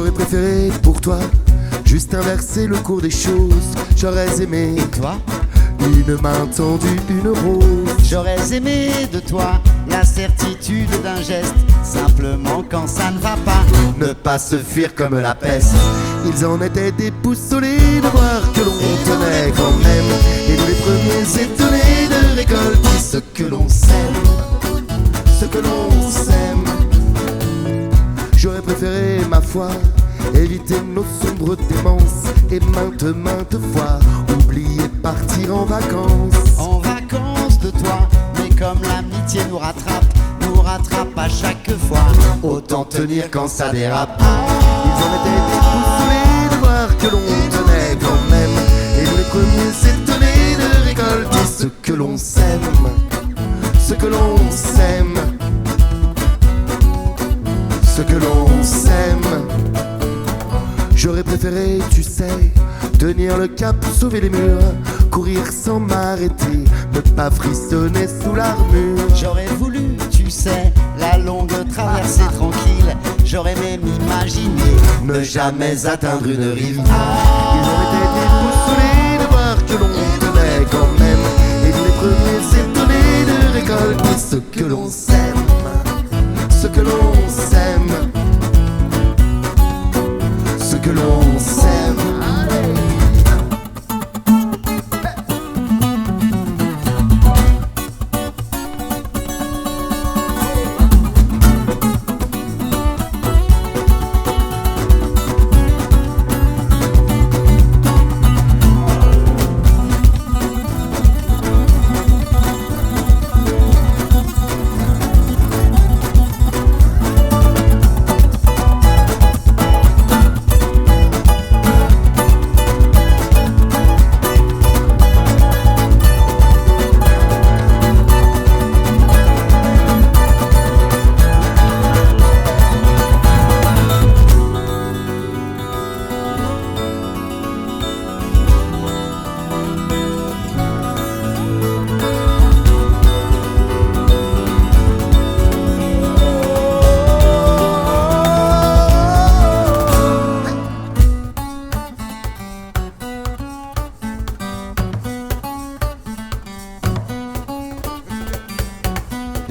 J'aurais préféré pour toi juste inverser le cours des choses. J'aurais aimé, Et toi? une main tendue, une rose. J'aurais aimé de toi la certitude d'un geste, simplement quand ça ne va pas, Ne pas se fuir comme la peste. Ils en étaient déboussolés de voir que l'on tenait quand même. Et nous les premiers étonnés de récolter ce que l'on sème, ce que l'on sème. J'aurais préféré, ma foi, éviter nos sombres démences et maintes fois oublier partir en vacances. en vacances de toi. Mais comme l'amitié nous rattrape à chaque fois, Autant tenir quand ça dérape. Ils en étaient déboussolés de voir que l'on tenait quand même. Et nous les premiers étonnés de récolter ce que l'on sème, ce que l'on sème, ce que l'on sème. J'aurais préféré, tu sais, tenir le cap, sauver les murs, courir sans m'arrêter, ne pas frissonner sous l'armure. J'aurais voulu, tu sais, la longue traversée tranquille. J'aurais même imaginé Ne jamais atteindre une rive. Ils ont été déboussolés de voir que l'on tenait quand même. Et nous les premiers étonnés de récolter ce que l'on sème, ce que l'on sème, ce que l'on sème.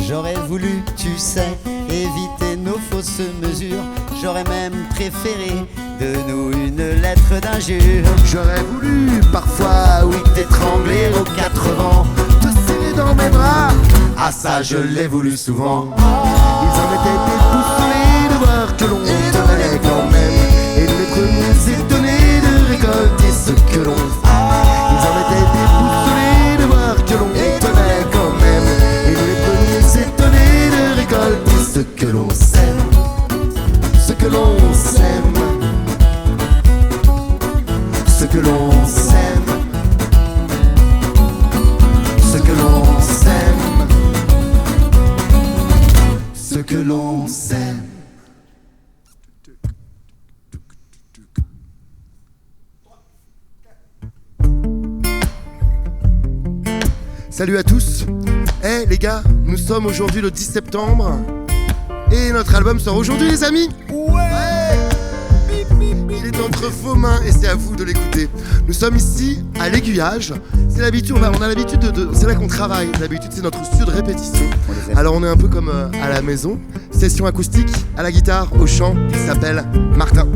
J'aurais voulu, tu sais, éviter nos fausses mesures. J'aurais même préféré de nous une lettre d'injure. J'aurais voulu parfois, oui, t'étrangler aux quatre vents, te serrer dans mes bras. Ah ça, je l'ai voulu souvent. Ils en étaient déboussolés de voir que l'on tenait quand même. Et nous les premiers étonnés de récolter ce que l'on fait. Ils en étaient déboussolés de voir que l'on tenait quand même. Et nous les premiers étonnés de récolter ce que l'on sème, ce que l'on sème, ce que l'on sème, ce que l'on sème, ce que l'on sème. Salut à tous. Eh les gars, nous sommes aujourd'hui le 10 septembre et notre album sort aujourd'hui les amis. Ouais. Il est entre vos mains et c'est à vous de l'écouter. Nous sommes ici à l'Aiguillage. C'est l'habitude, on a l'habitude c'est là qu'on travaille. D'habitude c'est notre studio de répétition. Alors on est un peu comme à la maison. Session acoustique, à la guitare, au chant, il s'appelle Martin.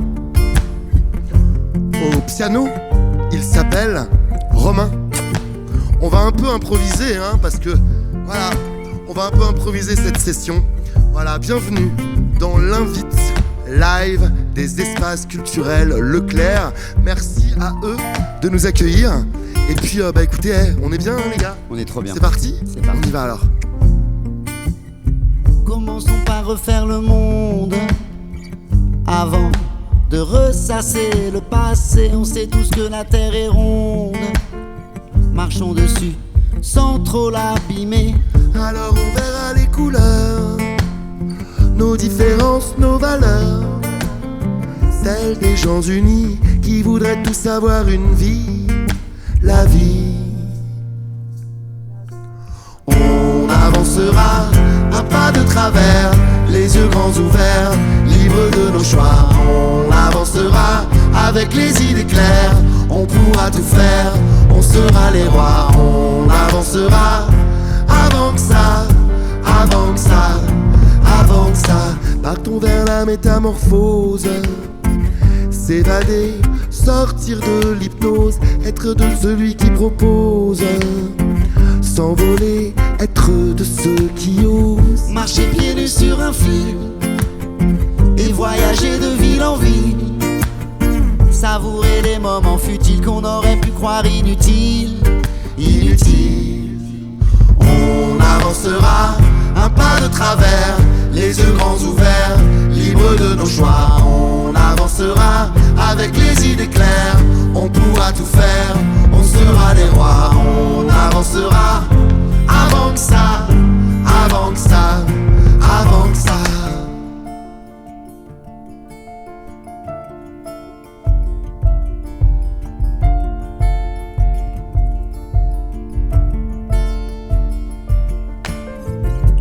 Au piano, il s'appelle Romain. On va un peu improviser, hein, parce que, voilà, on va un peu improviser cette session. Voilà, bienvenue dans l'invite live des espaces culturels Leclerc. Merci à eux de nous accueillir. Et puis, bah écoutez, on est bien, hein, les gars? On est trop bien. C'est parti? C'est parti. On y va alors. Commençons par refaire le monde avant de ressasser le passé. On sait tous que la terre est ronde. Marchons dessus sans trop l'abîmer. Alors on verra les couleurs, nos différences, nos valeurs, celles des gens unis qui voudraient tous avoir une vie, la vie. On avancera un pas de travers, les yeux grands ouverts, libres de nos choix. On avancera avancera avec les idées claires. On pourra tout faire, on sera les rois. On avancera avant que ça, avant que ça, avant que ça. Partons vers la métamorphose, s'évader, sortir de l'hypnose, être de celui qui propose, s'envoler, être de ceux qui osent. Marcher pieds nus sur un fil et voyager de ville en ville, savourer les moments futiles qu'on aurait pu croire inutiles. Inutile. On avancera un pas de travers, les yeux grands ouverts, libres de nos choix. On avancera avec les idées claires, on pourra tout faire, on sera les rois. On avancera avant que ça, avant que ça, avant que ça.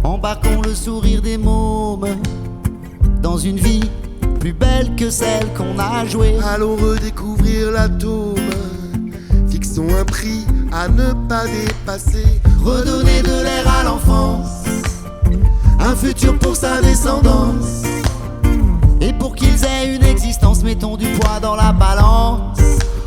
Embarquons le sourire des mômes dans une vie plus belle que celle qu'on a jouée. Allons redécouvrir l'atome, fixons un prix à ne pas dépasser. Redonner de l'air à l'enfance, un futur pour sa descendance. Et pour qu'ils aient une existence, mettons du poids dans la balance.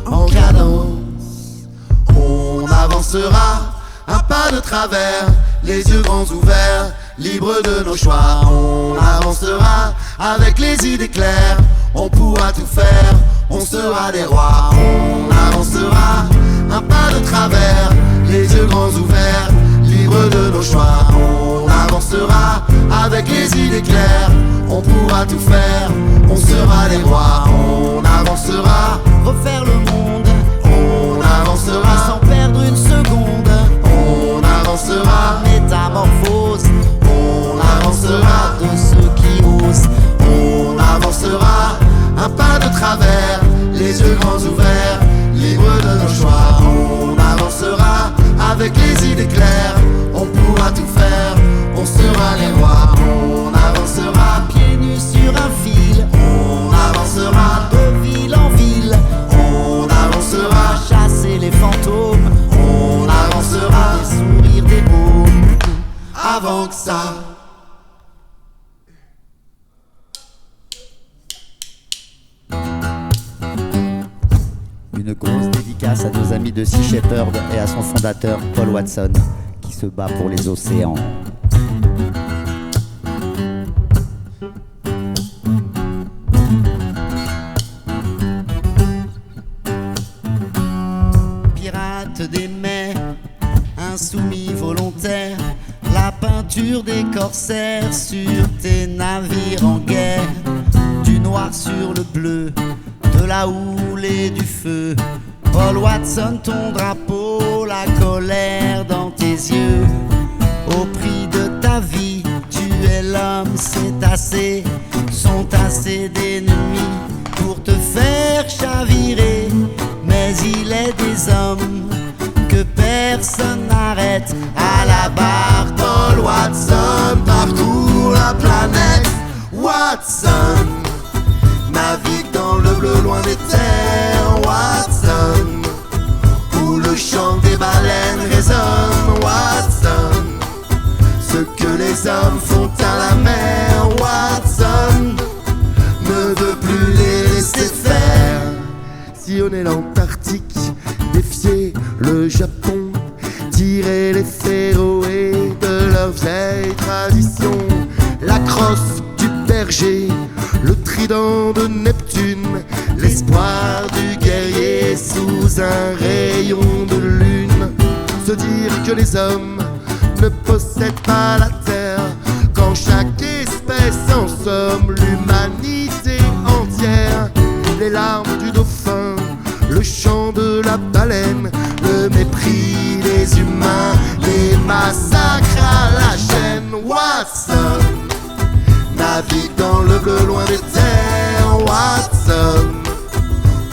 En cadence, on avancera un pas de travers, les yeux grands ouverts, libres de nos choix. On avancera avec les idées claires, on pourra tout faire, on sera des rois. On avancera un pas de travers, les yeux grands ouverts, libres de nos choix. On avancera avec les idées claires, on pourra tout faire, on sera les rois. On avancera, refaire le monde, on avancera sans perdre une seconde. On avancera, métamorphose, on avancera de ceux qui osent. On avancera un pas de travers, les yeux grands ouverts, libres de nos choix. On avancera avec les idées claires, on pourra tout faire, on sera les rois. On avancera Pieds nus sur un fil, on avancera de ville en ville, on avancera chasser les fantômes, on avancera des sourires des mômes. avant que ça. Une grosse dédicace à nos amis de Sea Shepherd et à son fondateur Paul Watson qui se bat pour les océans. Pirates des mers, insoumis volontaires, la peinture des corsaires sur tes navires en guerre, du noir sur le bleu, de la houle et du feu. Paul Watson, ton drapeau, la colère dans tes yeux. Au prix de ta vie, tu es l'homme, c'est assez. Sont assez d'ennemis pour te faire chavirer. Mais il est des hommes que personne n'arrête à la barre. Paul Watson parcourt la planète. Watson navigue dans le bleu loin des terres. Watson, où le chant des baleines résonne. Watson, ce que les hommes font à la mer. Watson ne veut plus les laisser faire. Sillonner l'Antarctique, défier le Japon, tirer les Féroé de leur vieille tradition. La crosse du berger, le trident de Neptune, l'espoir du guerrier sous un rayon de lune. Se dire que les hommes ne possèdent pas la terre, quand chaque espèce en somme l'humanité entière. Les larmes du dauphin, le chant de la baleine, le mépris des humains, les massacres à la chaîne. Watson navigue dans le bleu loin des terres. Watson,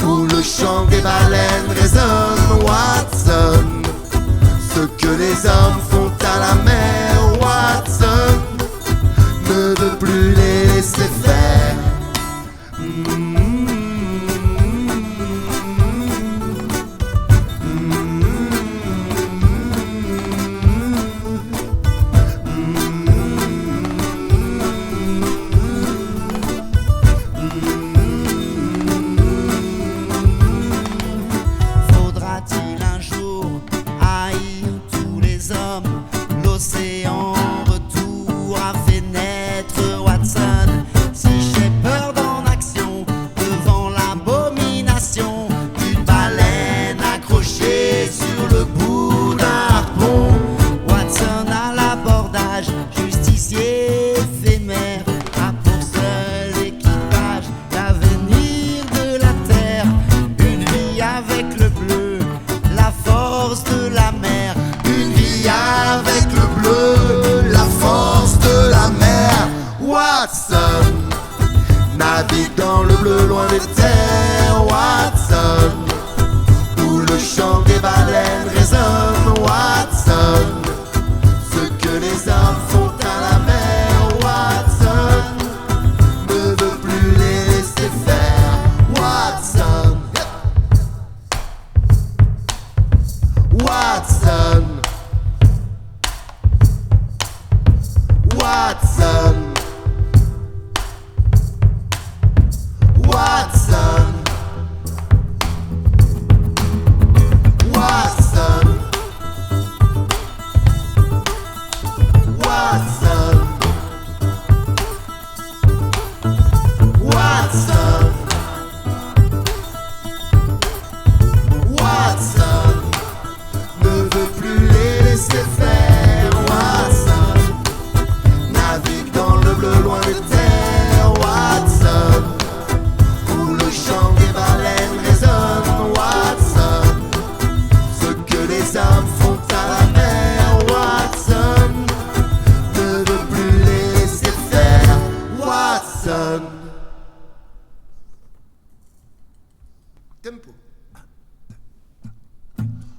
où le chant des baleines résonne. Watson, ce que les hommes font à la mer. Watson ne veut plus les laisser faire. bleu loin des terres, Watson, où le chant des baleines résonne, Watson, ce que les hommes font à la mer, Watson, ne veut plus les laisser faire, Watson, Watson, Watson, Watson, Watson, Watson, Watson, Watson, ne veut plus les laisser faire, Watson, navigue dans le bleu loin des terres, Watson, où le chant des baleines résonne, Watson, ce que les hommes font à la mer, Watson, ne veut plus les laisser faire, Watson. Tempo.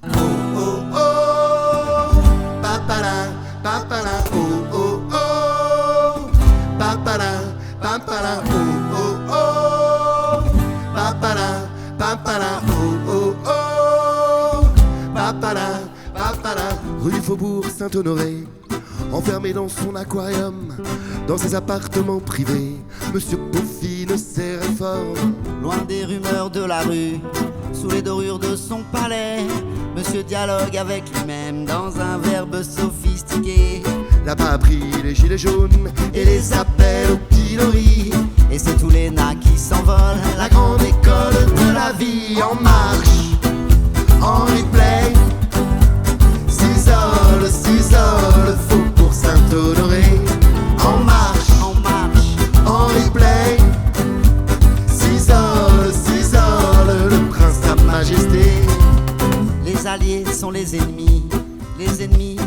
Oh oh oh, papara, papara, oh oh oh, papara, papara, oh oh oh, papara, papara, oh oh oh, papara, papara. Rue du Faubourg Saint-Honoré, enfermé dans son aquarium, dans ses appartements privés, Monsieur peaufine ses réformes. Loin des rumeurs de la rue, sous les dorures de son palais, Monsieur dialogue avec lui-même dans un verbe sophistiqué. Là-bas a pris les gilets jaunes et les appels au pilori. Et c'est tous les nains qui s'envolent, La grande école de la vie en marche, en replay. S'isole, Faubourg Saint-Honoré. En marche, en replay. S'isole, le prince sa majesté. Les alliés sont les ennemis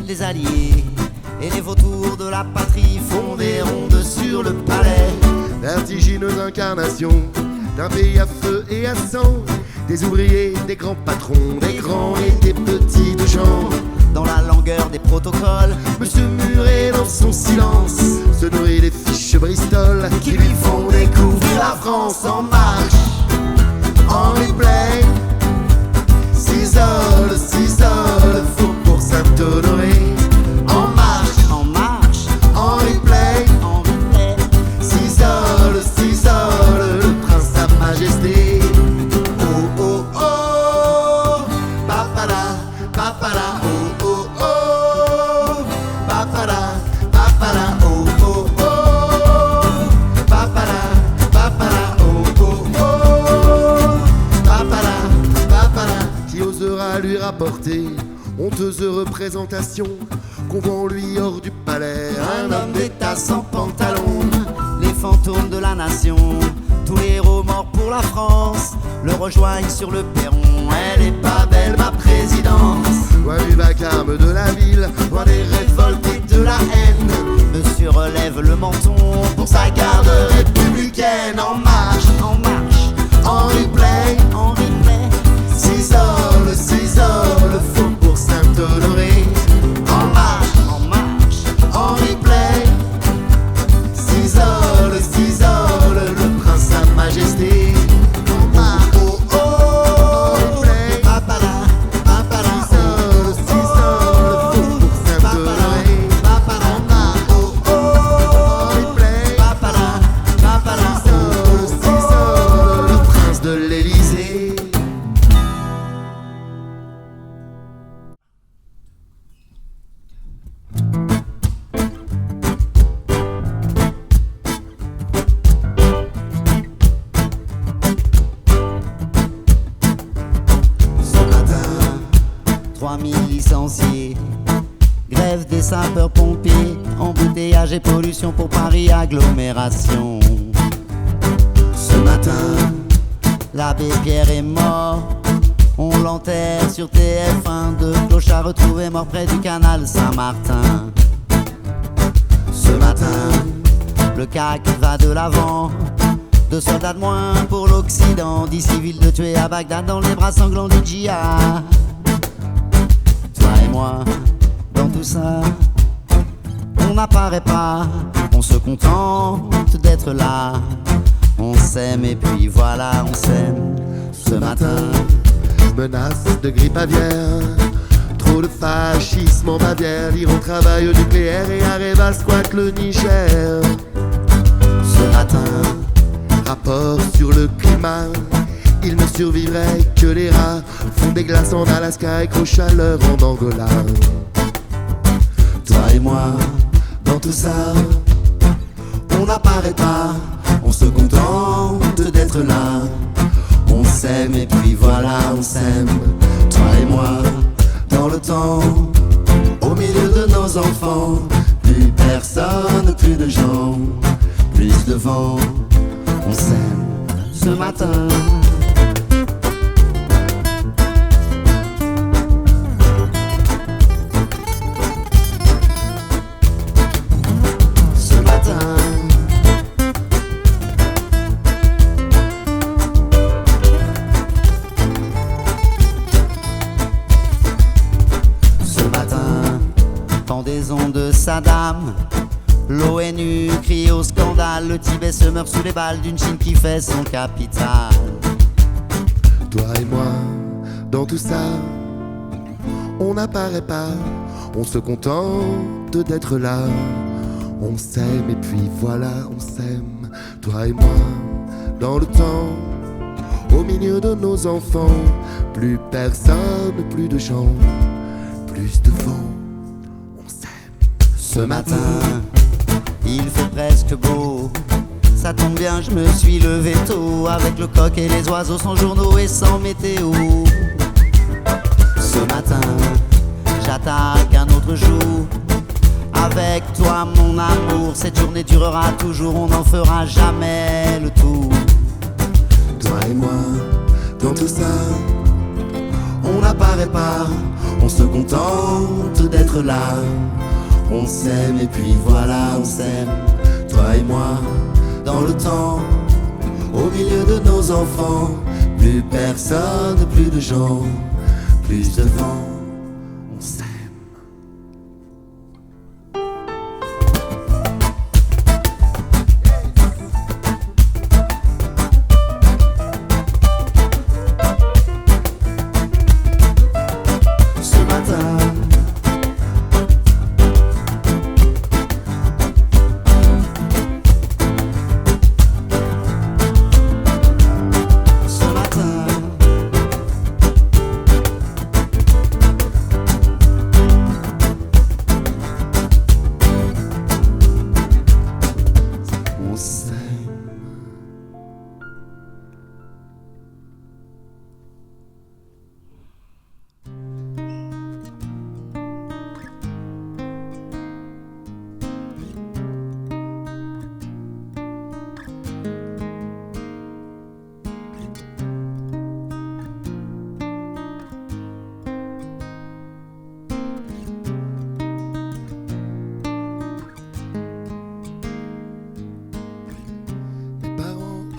les alliés. Et les vautours de la patrie font des rondes sur le palais. Vertigineuse incarnation d'un pays à feu et à sang, des ouvriers, des grands patrons, des grands et des petits de gens. Dans la langueur des protocoles, Monsieur Muret dans son silence se nourrit des fiches Bristol qui lui font découvrir la France. En marche, en replay. S'isole, Faubourg Saint-Honoré. En marche, en replay. S'isole, le prince sa majesté. Oh oh oh, papara, papara, oh oh oh, papara, papara, oh oh oh, papara, papara, oh oh oh, papara, papara. Qui osera lui rapporter honteuse représentation qu'on voit en lui hors du palais un homme d'État sans pantalon, les fantômes de la nation, tous les héros morts pour la France, le rejoignent sur le perron. Elle est pas belle ma présidence. Loin du vacarme de la ville, loin des révoltes et de la haine, Monsieur relève le menton pour sa garde républicaine. En marche, en replay. S'isole, Faubourg Saint-Honoré. En marche, en replay. S'isole, le prince sa majesté. En marche, oh oh, replay. Papara, papara, S'isole, Faubourg Saint-Honoré. En marche, oh oh, replay. papara, papara, S'isole, le prince de l'Élysée. Ce matin, 3000 licenciés, grève des sapeurs-pompiers, embouteillage et pollution pour Paris agglomération. Ce matin, L'abbé Pierre est mort, on l'enterre sur TF1. Deux clochards retrouvés morts près du canal Saint-Martin. ce matin, Le CAC va de l'avant, 2 soldats de moins pour l'Occident, 10 civils de tuer à Bagdad dans les bras sanglants du djihad. Toi et moi, dans tout ça, on n'apparaît pas, on se contente d'être là. On s'aime et puis voilà, on s'aime. Ce matin, menace de grippe aviaire, trop de fascisme en Bavière, l'Iran travaille au nucléaire et Areva squatte le Niger. Ce matin, rapport sur le climat, il ne survivrait que les rats, font des glaces en Alaska et gros chaleur en Angola. toi et moi, dans tout ça, on n'apparaît pas, on se contente d'être là. On s'aime et puis voilà, on s'aime. Toi et moi, dans le temps, au milieu de nos enfants. Plus personne, plus de gens, plus de vent. On s'aime ce matin. Ce matin. Pendaison de Saddam, l'ONU crie au scandale, le Tibet se meurt sous les balles d'une Chine qui fait son capital. Toi et moi, dans tout ça, on n'apparaît pas, on se contente d'être là. On s'aime et puis voilà, on s'aime. Toi et moi, dans le temps, au milieu de nos enfants. Plus personne, plus de gens, plus de vent. Ce matin, il fait presque beau. Ça tombe bien, je me suis levé tôt, avec le coq et les oiseaux sans journaux et sans météo. Ce matin, j'attaque un autre jour. Avec toi, mon amour, cette journée durera toujours, on n'en fera jamais le tour. Toi et moi, dans tout ça, on n'apparaît pas, on se contente d'être là. On s'aime et puis voilà, on s'aime. Toi et moi, dans le temps, au milieu de nos enfants. Plus personne, plus de gens, plus de vent. On s'aime. Ce matin,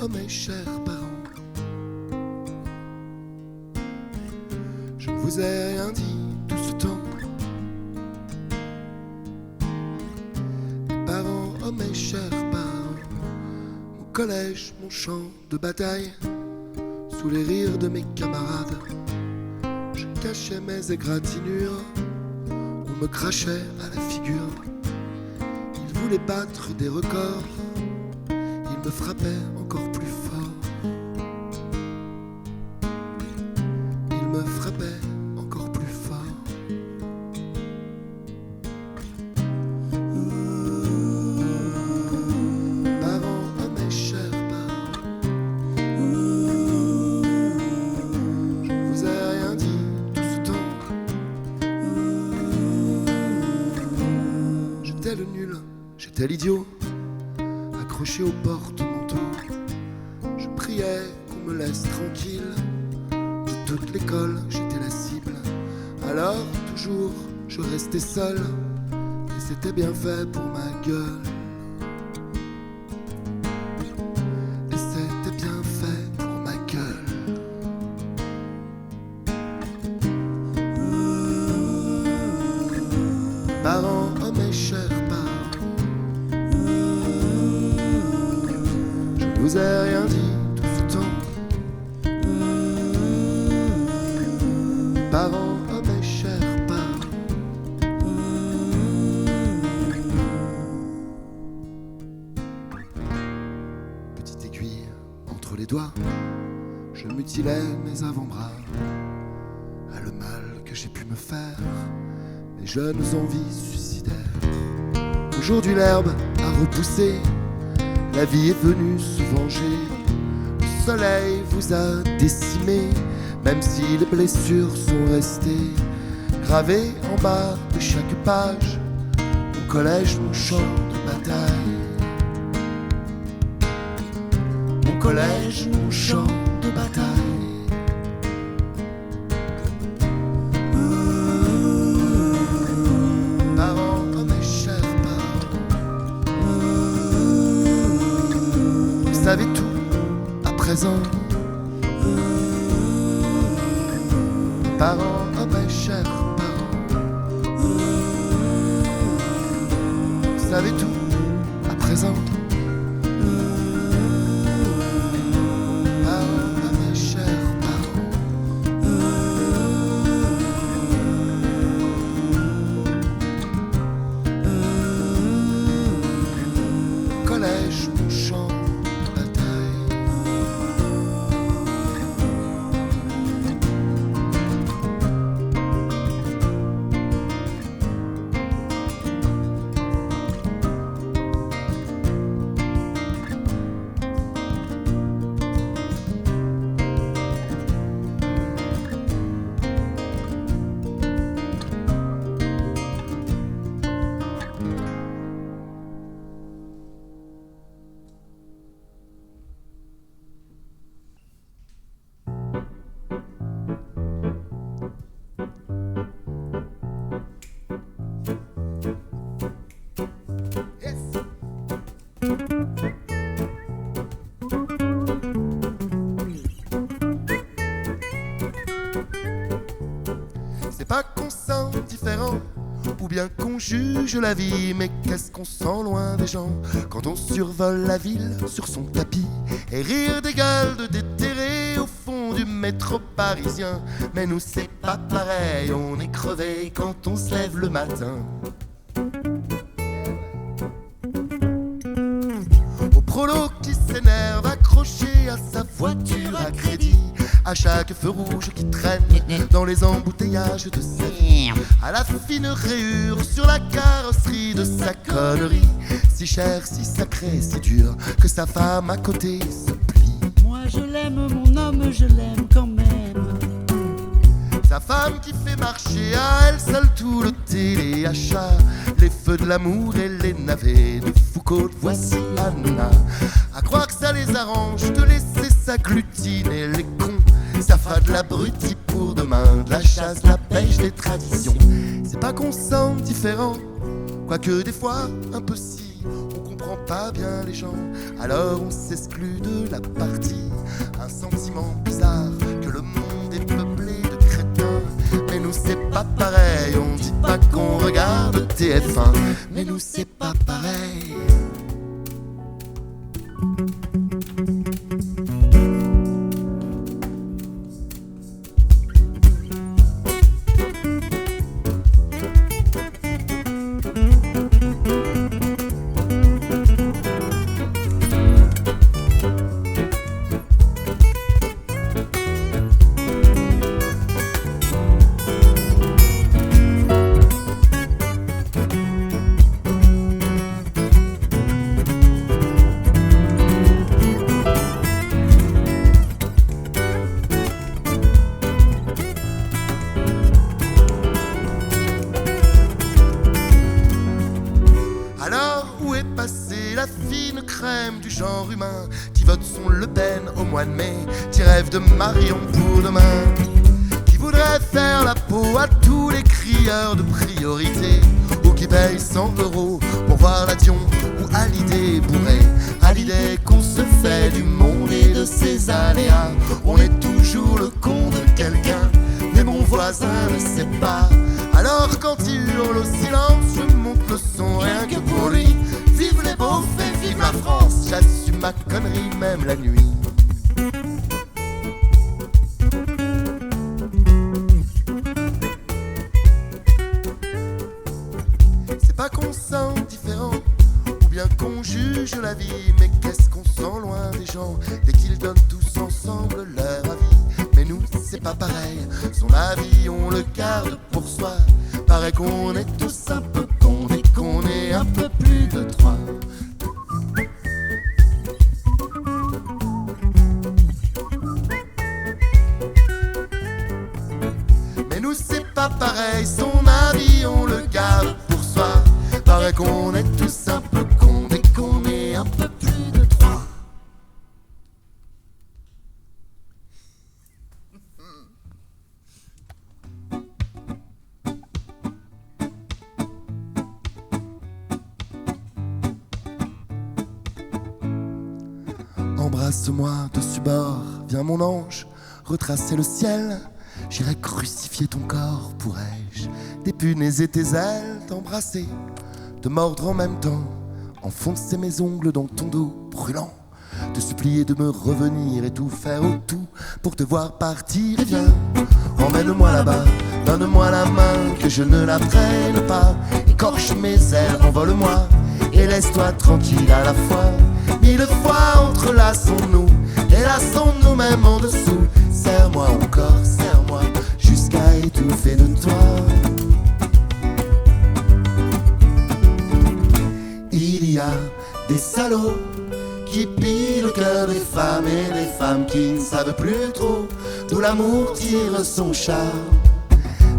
Oh mes chers parents, je ne vous ai rien dit tout ce temps. Mes parents, oh mes chers parents, mon collège, mon champ de bataille, sous les rires de mes camarades, je cachais mes égratignures, on me crachait à la figure. Ils voulaient battre des records, ils me frappaient encore plus fort. Ils me frappaient encore plus fort. Parents, oh mes chers parents, je ne vous ai rien dit tout ce temps. J'étais le nul, j'étais l'idiot, accroché aux porte-manteaux. Je priais qu'on me laisse tranquille. De toute l'école, j'étais la cible. Alors, toujours, je restais seul. Et c'était bien fait pour ma gueule. Et c'est Parents, oh mes chers parents, je ne vous ai rien dit tout ce temps. Parents, oh mes chers parents, petite aiguille entre les doigts, je mutilais mes avant-bras. À le mal que j'ai pu me faire, mes jeunes envies suicidaires. Aujourd'hui l'herbe a repoussé, la vie est venue se venger. Le soleil vous a décimé, même si les blessures sont restées gravées en bas de chaque page. Mon collège, mon champ de bataille. Mon collège, mon champ de bataille. Parents, oh mes chers parents, vous savez tout à présent. Parents, oh mes chers parents, vous savez tout à présent. Parents, oh mes chers parents, collège, mon champ de bataille. C'est pas qu'on sent différent ou bien qu'on juge la vie, mais qu'est-ce qu'on sent loin des gens quand on survole la ville sur son tapis et rire des gueules de déterrés au fond du métro parisien. Mais nous c'est pas pareil, on est crevé quand on se lève le matin. Au prolo qui s'énerve accroché à sa voiture à crédit, à chaque feu rouge qui traîne dans les embouteillages de sa vie, à la fine rayure sur la carrosserie de sa connerie, si chère, si sacrée, si dure que sa femme à côté se plie. Moi je l'aime, mon homme, je l'aime quand même. Sa femme qui fait marcher à elle seule tout le téléachat, les feux de l'amour et les navets de Foucault, voici Anna. À croire que ça les arrange de laisser s'agglutiner les cons. Ça fera de l'abruti pour demain, de la chasse, de la pêche, des traditions. C'est pas qu'on se sent différent, quoique des fois un peu si. On comprend pas bien les gens, alors on s'exclut de la partie. Un sentiment bizarre que le monde est peuplé de crétins. Mais nous c'est pas pareil, on dit pas qu'on regarde TF1. Mais nous c'est pas pareil. La fine crème du genre humain qui vote son Le Pen au mois de mai, qui rêve de Marion pour demain, qui voudrait faire la peau à tous les crieurs de priorité, ou qui paye 100 € pour voir la Dion ou Hallyday bourré, à l'idée qu'on se fait du monde et de ses aléas. On est toujours le con de quelqu'un, mais mon voisin ne sait pas. Alors Alors quand il hurle au silence, je monte le son rien que pour lui. Vive les beaux faits, vive la France, j'assume ma connerie même la nuit. C'est pas qu'on sent différent ou bien qu'on juge la vie, mais qu'est-ce qu'on sent loin des gens dès qu'ils donnent tous ensemble leur avis. Mais nous c'est pas pareil, son avis on le garde pour soi. Paraît qu'on est tous un peu cons et qu'on est un peu plus de trois. Mais nous c'est pas pareil, son avis on le garde pour soi. Paraît qu'on est tous un peu cons et qu'on est un peu plus de trois. Embrasse-moi dessus bord, viens mon ange, retracer le ciel. J'irai crucifier ton corps, pourrais-je dépunaiser tes ailes, t'embrasser, te mordre en même temps, enfoncer mes ongles dans ton dos brûlant, te supplier de me revenir et tout faire au tout pour te voir partir. Et viens, emmène-moi là-bas, donne-moi la main, que je ne la prenne pas, écorche mes ailes, envole-moi et laisse-toi tranquille à la fois. 1000 fois entrelaçons-nous et lassons-nous même en dessous. Serre-moi encore, serre-moi jusqu'à étouffer de toi. Il y a des salauds qui pillent le cœur des femmes et des femmes qui ne savent plus trop d'où l'amour tire son charme.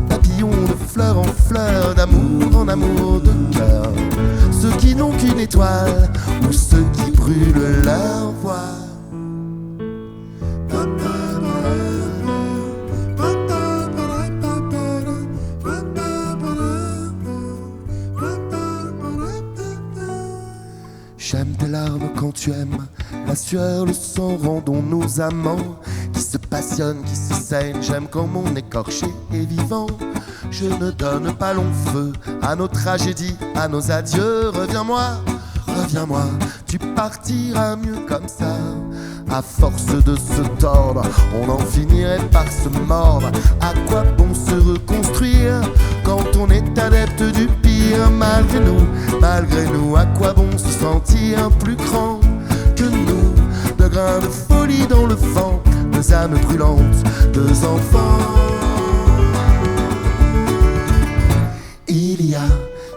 Papillons de fleur en fleur, d'amour en amour de cœur. Ceux qui n'ont qu'une étoile ou ceux qui brûlent leur voix. J'aime tes larmes quand tu aimes, la sueur, le sang, rendons-nous amants qui se passionnent, qui se saignent. J'aime quand mon écorché est vivant. Je ne donne pas long feu à nos tragédies, à nos adieux. Reviens-moi, reviens-moi, tu partiras mieux comme ça. À force de se tordre, on en finirait par se mordre. À quoi bon se reconstruire quand on est adepte du pire? Malgré nous, à quoi bon se sentir plus grand que nous? De grains de folie dans le vent, deux âmes brûlantes, deux enfants. Il y a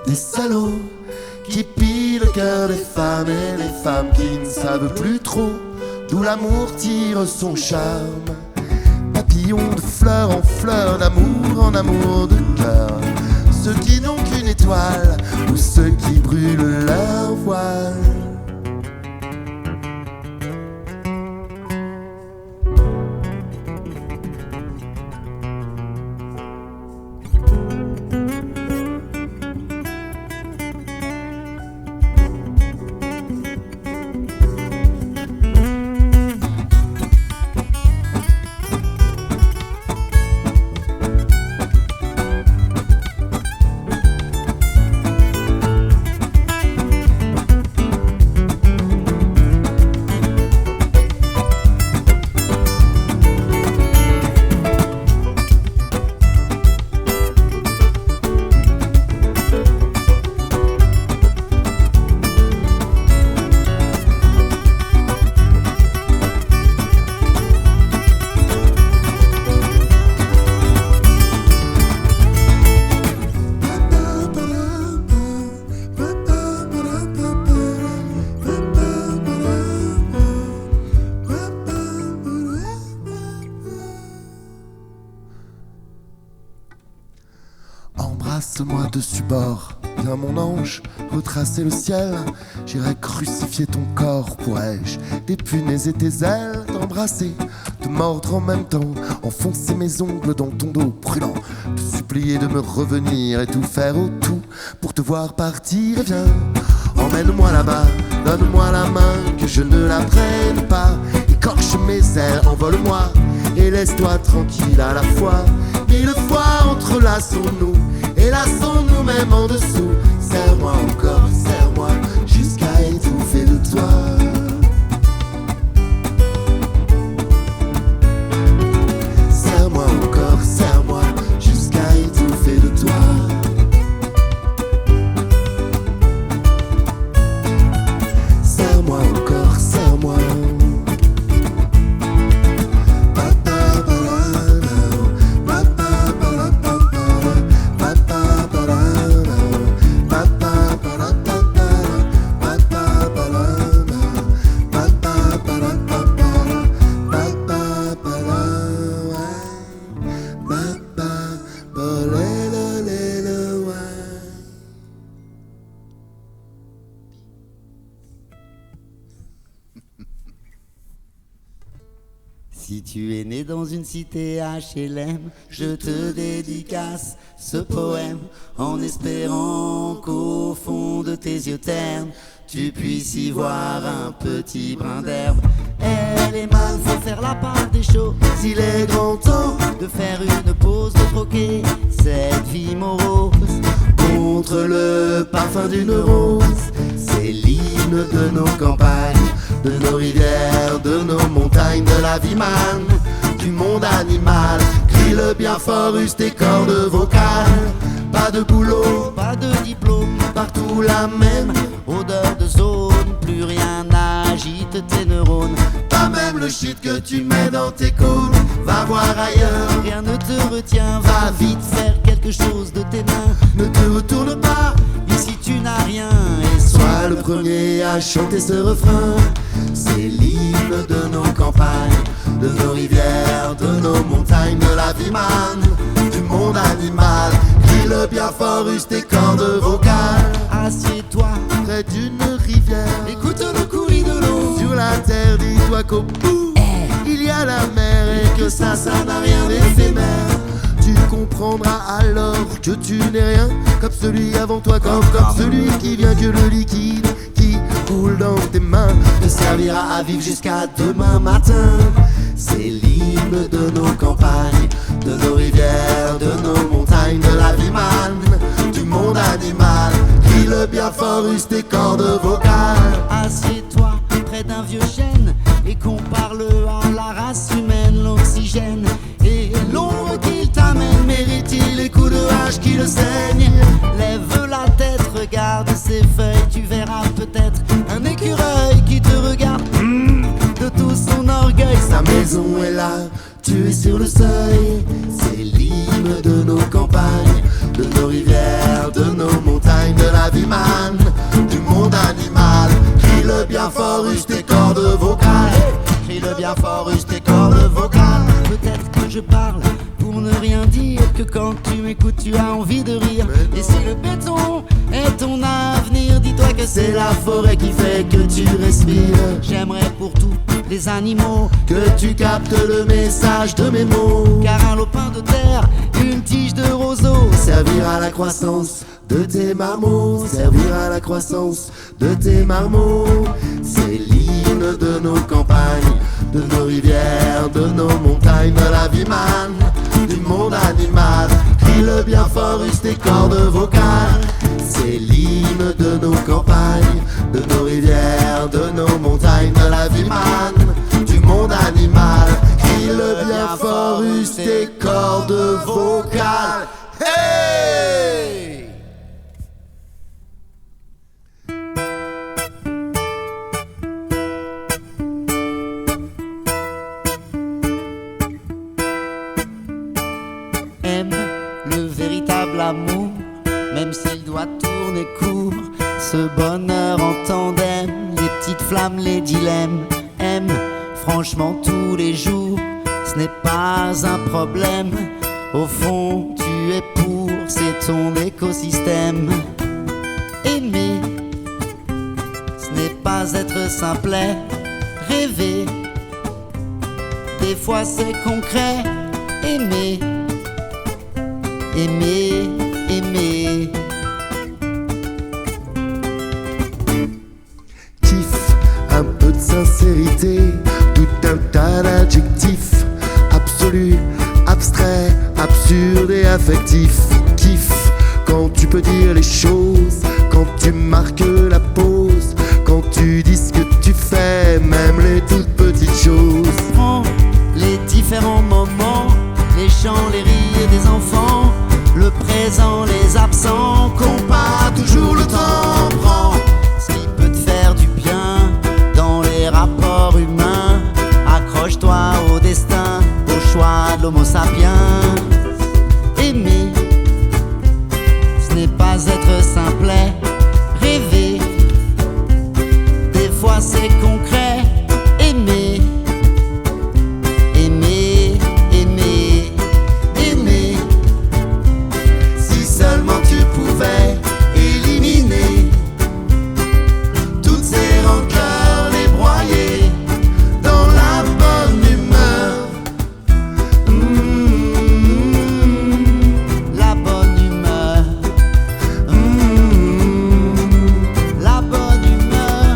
des salauds qui pillent le cœur des femmes et des femmes qui ne savent plus trop d'où l'amour tire son charme. Papillons de fleur en fleur, d'amour en amour de cœur. Ceux qui n'ont qu'une étoile ou ceux qui brûlent leur voile. Embrasse-moi dessus bord, viens mon ange, retracer le ciel. J'irai crucifier ton corps, pourrais-je dépunaiser tes ailes, t'embrasser, te mordre en même temps, enfoncer mes ongles dans ton dos brûlant, te supplier de me revenir et tout faire au tout pour te voir partir. Et viens, emmène-moi là-bas, donne-moi la main, que je ne la prenne pas, écorche mes ailes, envole-moi et laisse-toi tranquille à la fois. Mille fois entrelaçons-nous et lassons-nous même en dessous. Serre-moi encore, serre-moi jusqu'à étouffer de toi. Serre-moi encore, serre-moi jusqu'à étouffer de toi. Serre-moi encore, serre-moi. Si tu es né dans une cité HLM, je te dédicace ce poème en espérant qu'au fond de tes yeux ternes, tu puisses y voir un petit brin d'herbe. Elle est mal, faut faire la part des choses. Il est grand temps De faire une pause, de troquer cette vie morose contre le parfum d'une rose. C'est l'hymne de nos campagnes, de nos rivières, de nos montagnes, de la vie manne, du monde animal. Crie-le bien fort, use tes cordes vocales. Pas de boulot, pas de diplôme, partout la même odeur de zone, plus rien n'agite tes neurones. Pas même le shit que tu mets dans tes côtes. Va voir ailleurs, Rien ne te retient, va vite faire quelque chose de tes mains. ne te retourne pas. Ici tu n'as rien et Sois le premier à chanter ce refrain. C'est l'hymne de nos campagnes, de nos rivières, de nos montagnes, de la vie manne, du monde animal. Crie-le bien fort, use tes cordes vocales. Assieds-toi, Près d'une rivière, écoute le coulis de l'eau. sur la terre, dis-toi qu'au bout il y a la mer et que ça n'a rien d'éphémère. Tu comprendras alors que tu n'es rien comme celui avant toi, comme celui qui vient, que le liquide qui coule dans tes mains te servira à vivre jusqu'à demain matin. C'est l'hymne de nos campagnes, de nos rivières, de nos montagnes, de la vie manne, du monde animal. Crie-le bien fort, use tes cordes vocales. Assieds-toi près d'un vieux chêne et compare-le à la race humaine. L'oxygène et l'ombre qu'il t'amène, mérite-t-il les coups de hache qui le saignent? Lève la tête, regarde ses feuilles, tu verras peut-être un écureuil qui te regarde de tout son orgueil. Sa maison est là, tu es sur le seuil. C'est l'hymne de nos campagnes, de nos rivières, de nos montagnes, de la vie manne, du monde animal. Crie-le bien fort, use tes cordes vocales. Crie-le bien fort, use tes cordes vocales. Peut-être que je parle pour ne rien dire, que quand tu m'écoutes tu as envie de rire. Et si le béton est ton avenir, dis-toi que C'est la forêt qui fait que tu respires. j'aimerais pour tous les animaux Que tu captes le message de mes mots. car un lopin de terre, une tige de roseau, Servir à la croissance de tes marmots, servir à la croissance de tes marmots. C'est l'hymne de nos campagnes, de nos rivières, de nos montagnes, de la vie manne, du monde animal. Crie-le bien fort, use tes cordes vocales. C'est l'hymne de nos campagnes, de nos rivières, de nos montagnes, de la vie manne, du monde animal. Crie-le bien fort, use tes cordes vocales. Hey! aime le véritable amour, même s'il doit tourner court. Ce bonheur en tandem, les petites flammes, les dilemmes. Aime franchement tous les jours, ce n'est pas un problème. Au fond, tu es pour, c'est ton écosystème. Aimer, ce n'est pas être simplet. Rêver, des fois c'est concret. Aimer, aimer, aimer. Un peu de sincérité, tout un tas d'adjectifs affectif, kiff quand tu peux dire les choses, quand tu marques la pause, quand tu dis ce que tu fais, même les toutes petites choses. Prends les différents moments, les chants, les rires des enfants, le présent, les absents, combat toujours le temps. Prends ce qui peut te faire du bien dans les rapports humains, accroche-toi au destin, au choix de l'homo sapiens. Aimer, ce n'est pas être simplet, rêver, des fois c'est concret. Aimer, aimer, aimer, aimer. Si seulement tu pouvais éliminer toutes ces rancœurs, les broyer dans la bonne humeur. La bonne humeur. La bonne humeur.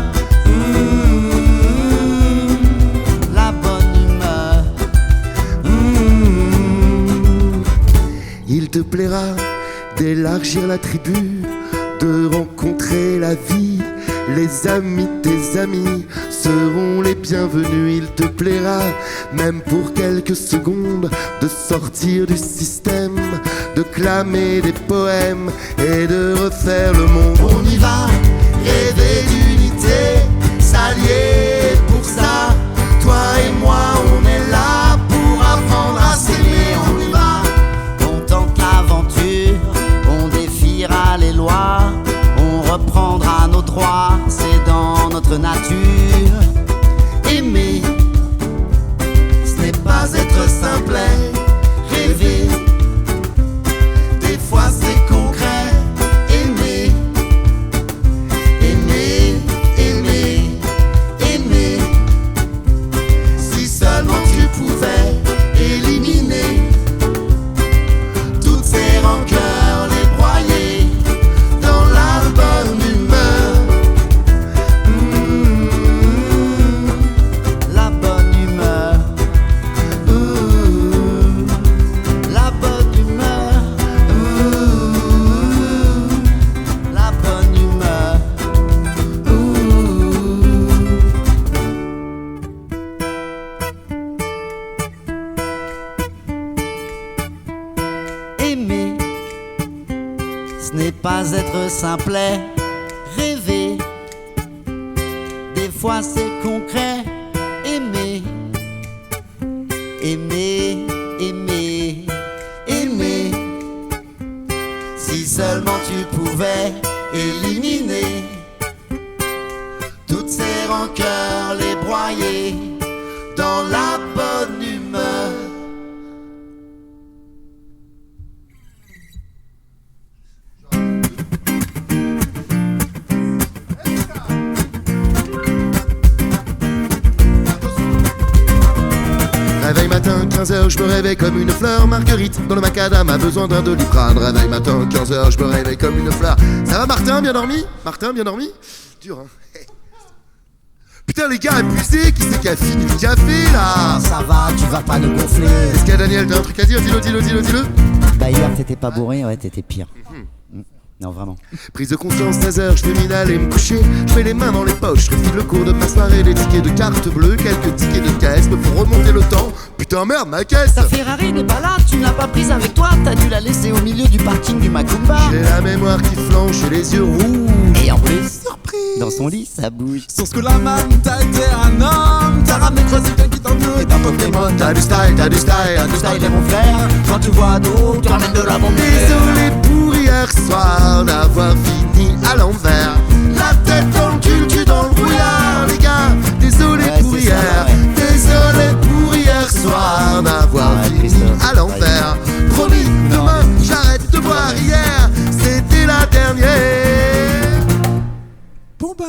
La bonne humeur. Il te plaira d'élargir la tribu, de rencontrer la vie. Les amis, tes amis seront les bienvenus. Il te plaira, même pour quelques secondes, de sortir du système, de clamer des poèmes et de refaire le monde. On y va, rêver d'unité, s'allier pour ça. Toi et moi, on est là pour apprendre à s'aimer. On y va, on tente l'aventure, on défiera les lois, on reprendra nos droits, c'est dans notre nature. Aimer, ce n'est pas être simplet, rêver, des fois c'est concret. Aimer, aimer, aimer, aimer. Si seulement tu pouvais éliminer toutes ces rancœurs, les broyer dans la bonne humeur. La bonne humeur. La bonne humeur. La bonne humeur. Aimer, ce n'est pas être simplet, rêver, des fois c'est concret. Aimer, aimer, aimer, aimer. Si seulement tu pouvais éliminer toutes ces rancœurs, les broyer dans la bonne humeur. Réveil matin, 15h, je me réveille comme une fleur. Marguerite, dans le macadam, a besoin d'un Doliprane. Réveil matin, 15h, je me réveille comme une fleur. Ça va Martin, bien dormi? Martin, bien dormi? Dur, hein. Putain les gars, abusés, qui c'est qui a fini le café là? Ça va, tu vas pas nous gonfler. Est-ce qu'il y a Daniel, t'as un truc à dire? Dis-le. Bah hier t'étais pas bourré, ouais t'étais pire. Non vraiment. Prise de conscience, 16h, je termine d'aller me coucher. Je mets les mains dans les poches, je refile le cours de ma soirée. Des tickets de carte bleue, quelques tickets de caisse me font remonter le temps. Putain merde, ma caisse! Ta Ferrari n'est pas là, tu ne l'as pas prise avec toi. T'as dû la laisser au milieu du parking du Macumba. J'ai la mémoire qui flanche et les yeux rouges. Et en plus, surprise, dans son lit ça bouge. Sur ce que la man, t'as été un homme. T'as ramené 3 quelqu'un qui t'en veut. Et d'un Pokémon, T'as du style, t'as du style et mon frère. Quand tu vois d'eau, tu ramènes de la bombe. Désolé pour hier soir d'avoir fini à l'envers. La tête dans le cul dans le brouillard, les gars. Désolé Ouais, pour c'est hier. ça, ouais. Désolé pour hier soir d'avoir Ouais, fini Christophe. à l'envers. Promis, demain j'arrête de boire. Hier c'était la dernière. Bon bah,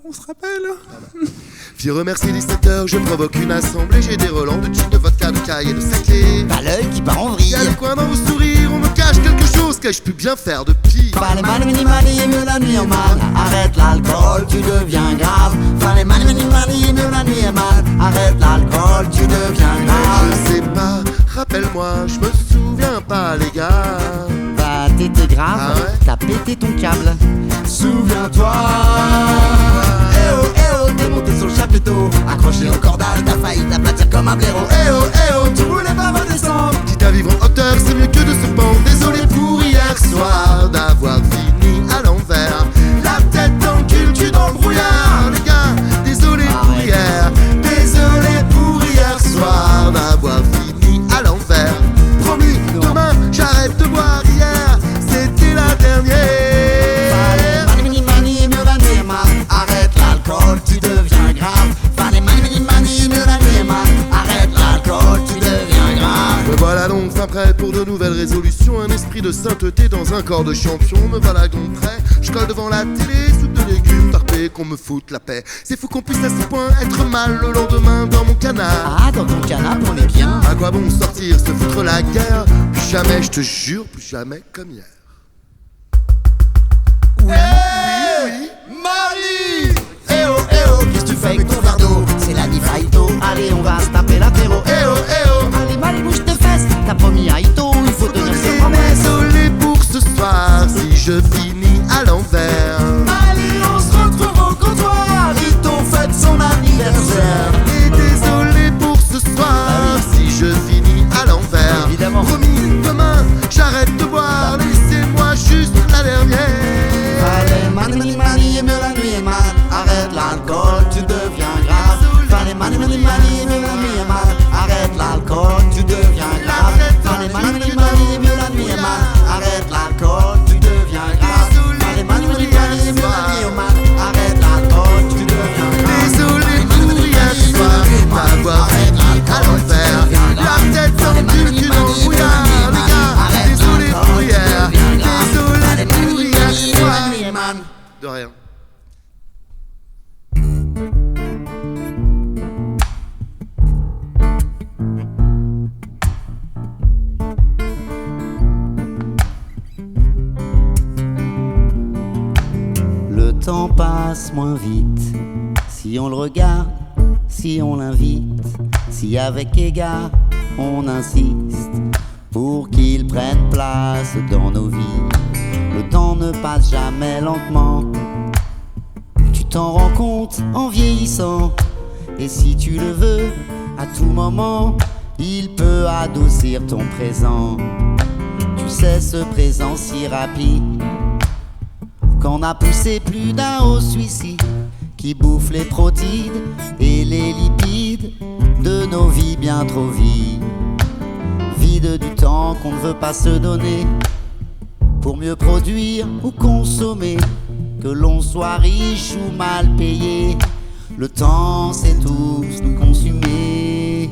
on se rappelle. Fier remercier 17h, je provoque une assemblée. J'ai des relents de gin, de vodka, de caille et de saké. T'as l'œil qui part en vrille. Y'a le coin dans vos sourires, on me cache quelque chose que je peux bien faire de pire. Fallait mal, et mieux la nuit en mal. Arrête l'alcool, tu deviens grave. Fallait mal, et mieux la nuit est mal. Arrête l'alcool, tu deviens grave. Je sais pas appelle-moi, je me souviens pas les gars. Bah t'étais grave, Ah ouais? t'as pété ton câble. Souviens-toi. Eh oh, t'es monté sur le chapiteau. Accroché au cordage, t'as failli t'aplatir comme un blaireau. Eh oh, tu voulais pas redescendre. Quitte à vivre en hauteur, c'est mieux que de se pendre. Désolé pour hier soir d'avoir fini à l'envers. La tête dans le cul, tu dans le brouillard. Les gars, désolé pour Arrête. hier. Désolé pour hier soir d'avoir fini à l'envers. Promis, Non. demain j'arrête de boire. Hier, c'était la dernière. Mani mani mieux la nuit, man. Arrête l'alcool, tu deviens grave. Fallait mani mieux la nuit, man. Arrête l'alcool, tu deviens grave. Me voilà donc fin prêt pour de nouvelles résolutions. Un esprit de sainteté dans un corps de champion. Me voilà donc prêt, je colle devant la télé. Soupe de légumes tarpé, qu'on me foute la paix. C'est fou qu'on puisse à ce point être mal le lendemain dans mon canard. Ah, dans ton canapé, on est bien. À quoi bon sortir, se foutre la guerre? Plus jamais, je te jure, plus jamais comme hier. Oui, Marie. Eh oh, qu'est-ce que tu fais avec ton verre d'eau? C'est la Nifaito. Allez, on va se taper l'apéro. Eh oh, Allez, Mali, bouge tes fesses. T'as promis à Ito, il faut tenir ses et promesses. désolé pour ce soir si je finis à l'envers. Allez, on se retrouve au comptoir. Rito fête son anniversaire. Et désolé pour ce soir si je finis à l'envers. Évidemment. Promis, demain j'arrête de boire. Laissez-moi juste la dernière. Fallait mani et mieux la nuit, man. Arrête l'alcool, tu deviens grave. Fallait mani et mieux la nuit, man. Arrête l'alcool, tu deviens grave. Fallait mani et mieux la nuit, man. Arrête l'alcool, tu deviens grave. Fallait mani et mieux la nuit, man. Arrête l'alcool, tu deviens grave. Désolé pour hier soir d'avoir fini à l'envers. La tête dans le cul, tu dans le brouillard. Les gars, désolé pour hier. Désolé pour hier soir. De rien. Le temps passe moins vite si on le regarde, si on l'invite, si avec égard on insiste pour qu'il prenne place dans nos vies. Le temps ne passe jamais lentement, tu t'en rends compte en vieillissant. Et si tu le veux, à tout moment, il peut adoucir ton présent. Tu sais, ce présent si rapide qu'on a poussé plus d'un au suicide, qui bouffe les protides et les lipides de nos vies bien trop vides. Vide du temps qu'on ne veut pas se donner pour mieux produire ou consommer. Que l'on soit riche ou mal payé, le temps sait tous nous consumer.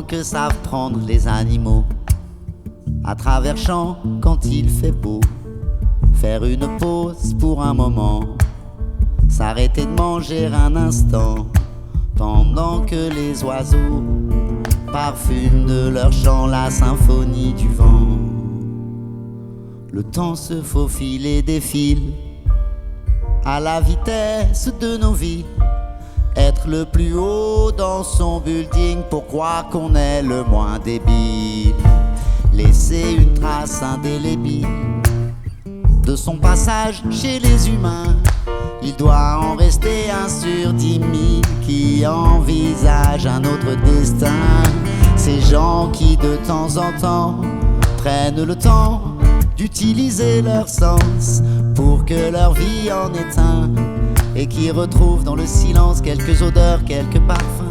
Que savent prendre les animaux à travers champs quand il fait beau. Faire une pause pour un moment, s'arrêter de manger un instant, pendant que les oiseaux parfument de leur chant la symphonie du vent. Le temps se faufile et défile à la vitesse de nos vies. Être le plus haut dans son building pour croire qu'on est le moins débile. Laisser une trace indélébile de son passage chez les humains. Il doit en rester un sur 10 000 qui envisagent un autre destin. Ces gens qui de temps en temps prennent le temps d'utiliser leur sens pour que leur vie en ait un, et qui retrouvent dans le silence quelques odeurs, quelques parfums.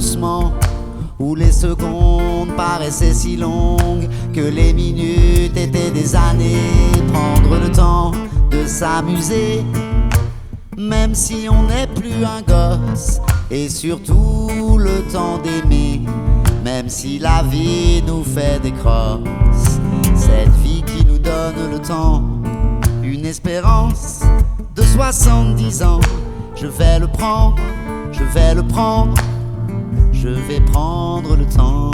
doucement, où les secondes paraissaient si longues que les minutes étaient des années. Prendre le temps de s'amuser, même si on n'est plus un gosse, et surtout le temps d'aimer, même si la vie nous fait des crosses. Cette vie qui nous donne le temps, une espérance de 70 ans. Je vais le prendre, je vais le prendre, je vais prendre le temps.